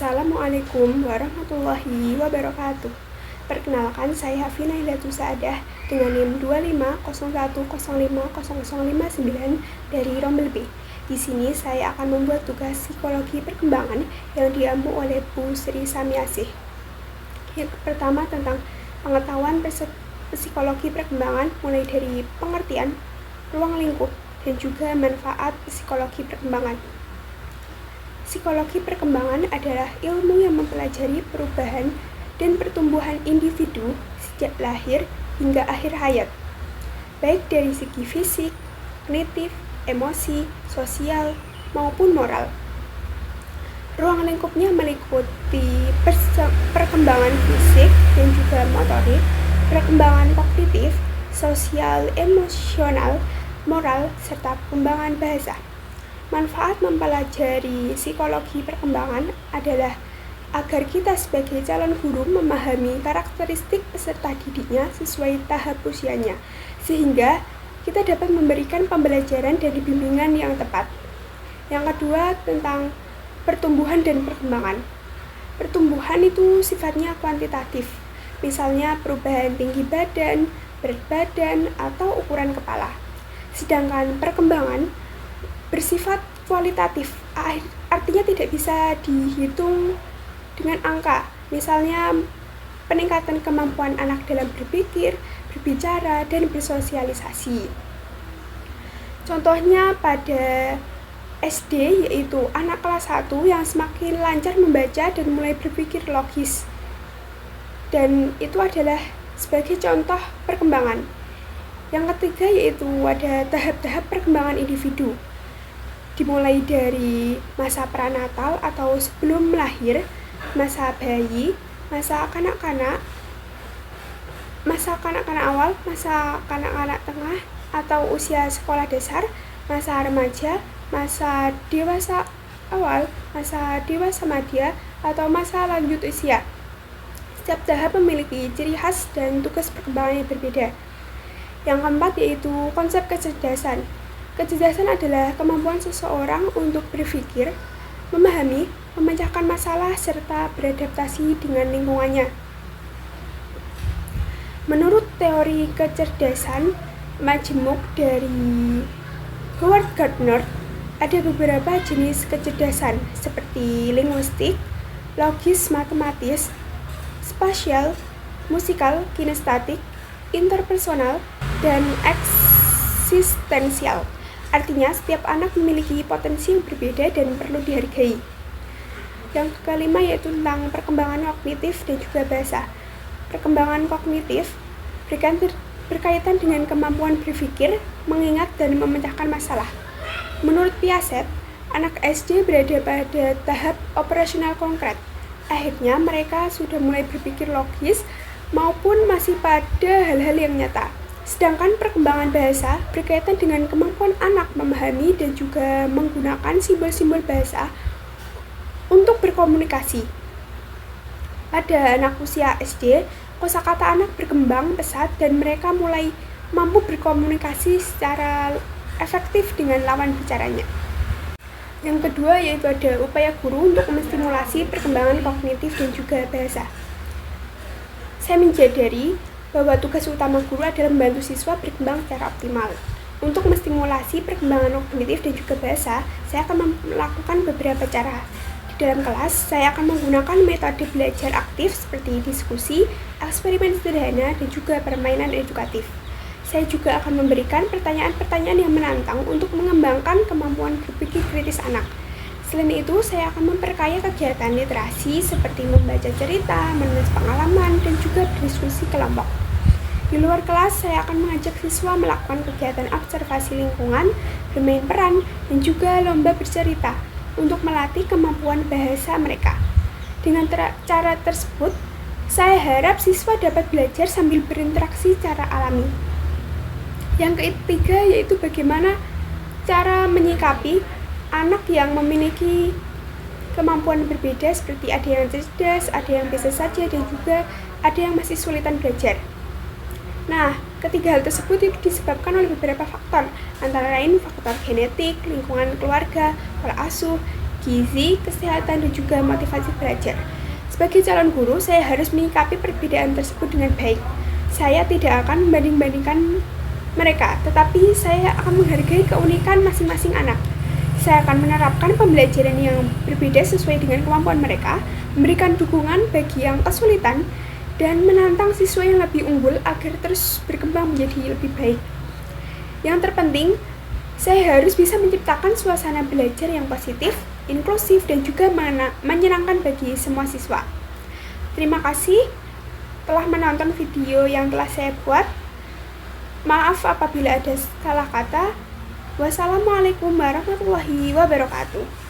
Assalamualaikum warahmatullahi wabarakatuh. Perkenalkan, saya Hafina Hilatul Saadah dengan NIM 2501050059 dari Rombel B. Di sini saya akan membuat tugas psikologi perkembangan yang diampu oleh Bu Sri Samiasih. Yang pertama tentang pengetahuan psikologi perkembangan mulai dari pengertian, ruang lingkup, dan juga manfaat psikologi perkembangan. Psikologi perkembangan adalah ilmu yang mempelajari perubahan dan pertumbuhan individu sejak lahir hingga akhir hayat, baik dari segi fisik, kognitif, emosi, sosial, maupun moral. Ruang lingkupnya meliputi perkembangan fisik dan juga motorik, perkembangan kognitif, sosial, emosional, moral, serta pengembangan bahasa. Manfaat mempelajari psikologi perkembangan adalah agar kita sebagai calon guru memahami karakteristik peserta didiknya sesuai tahap usianya, sehingga kita dapat memberikan pembelajaran dan bimbingan yang tepat. Yang kedua, tentang pertumbuhan dan perkembangan. Pertumbuhan itu sifatnya kuantitatif, misalnya perubahan tinggi badan, berat badan, atau ukuran kepala. Sedangkan perkembangan bersifat kualitatif, artinya tidak bisa dihitung dengan angka. Misalnya peningkatan kemampuan anak dalam berpikir, berbicara, dan bersosialisasi. Contohnya pada SD, yaitu anak kelas 1 yang semakin lancar membaca dan mulai berpikir logis. Dan itu adalah sebagai contoh perkembangan. Yang ketiga yaitu ada tahap-tahap perkembangan individu. Dimulai dari masa pranatal atau sebelum lahir, masa bayi, masa kanak-kanak, masa kanak-kanak awal, masa kanak-kanak tengah atau usia sekolah dasar, masa remaja, masa dewasa awal, masa dewasa madya, atau masa lanjut usia. Setiap tahap memiliki ciri khas dan tugas perkembangan yang berbeda. Yang keempat yaitu konsep kecerdasan. Kecerdasan adalah kemampuan seseorang untuk berpikir, memahami, memecahkan masalah, serta beradaptasi dengan lingkungannya. Menurut teori kecerdasan majemuk dari Howard Gardner, ada beberapa jenis kecerdasan seperti linguistik, logis matematis, spasial, musikal, kinestetik, interpersonal, dan eksistensial. Artinya, setiap anak memiliki potensi yang berbeda dan perlu dihargai. Yang kelima yaitu tentang perkembangan kognitif dan juga bahasa. Perkembangan kognitif berkaitan dengan kemampuan berpikir, mengingat, dan memecahkan masalah. Menurut Piaget, anak SD berada pada tahap operasional konkret. Akhirnya mereka sudah mulai berpikir logis maupun masih pada hal-hal yang nyata. Sedangkan perkembangan bahasa berkaitan dengan kemampuan anak memahami dan juga menggunakan simbol-simbol bahasa untuk berkomunikasi. Pada anak usia SD, kosakata anak berkembang pesat dan mereka mulai mampu berkomunikasi secara efektif dengan lawan bicaranya. Yang kedua yaitu ada upaya guru untuk menstimulasi perkembangan kognitif dan juga bahasa. Saya menyadari bahwa tugas utama guru adalah membantu siswa berkembang secara optimal. Untuk menstimulasi perkembangan kognitif dan juga bahasa, saya akan melakukan beberapa cara. Di dalam kelas, saya akan menggunakan metode belajar aktif seperti diskusi, eksperimen sederhana, dan juga permainan edukatif. Saya juga akan memberikan pertanyaan-pertanyaan yang menantang untuk mengembangkan kemampuan berpikir kritis anak. Selain itu, saya akan memperkaya kegiatan literasi seperti membaca cerita, menulis pengalaman, dan juga berdiskusi kelompok. Di luar kelas, saya akan mengajak siswa melakukan kegiatan observasi lingkungan, bermain peran, dan juga lomba bercerita untuk melatih kemampuan bahasa mereka. Dengan cara tersebut, saya harap siswa dapat belajar sambil berinteraksi secara alami. Yang ketiga yaitu bagaimana cara menyikapi anak yang memiliki kemampuan berbeda, seperti ada yang cerdas, ada yang biasa saja, dan juga ada yang masih sulitan belajar. Nah, ketiga hal tersebut itu disebabkan oleh beberapa faktor, antara lain faktor genetik, lingkungan keluarga, pola asuh, gizi, kesehatan, dan juga motivasi belajar. Sebagai calon guru, saya harus menyikapi perbedaan tersebut dengan baik. Saya tidak akan membanding-bandingkan mereka, tetapi saya akan menghargai keunikan masing-masing anak. Saya akan menerapkan pembelajaran yang berbeda sesuai dengan kemampuan mereka, memberikan dukungan bagi yang kesulitan, dan menantang siswa yang lebih unggul agar terus berkembang menjadi lebih baik. Yang terpenting, saya harus bisa menciptakan suasana belajar yang positif, inklusif, dan juga menyenangkan bagi semua siswa. Terima kasih telah menonton video yang telah saya buat. Maaf apabila ada salah kata. Wassalamualaikum warahmatullahi wabarakatuh.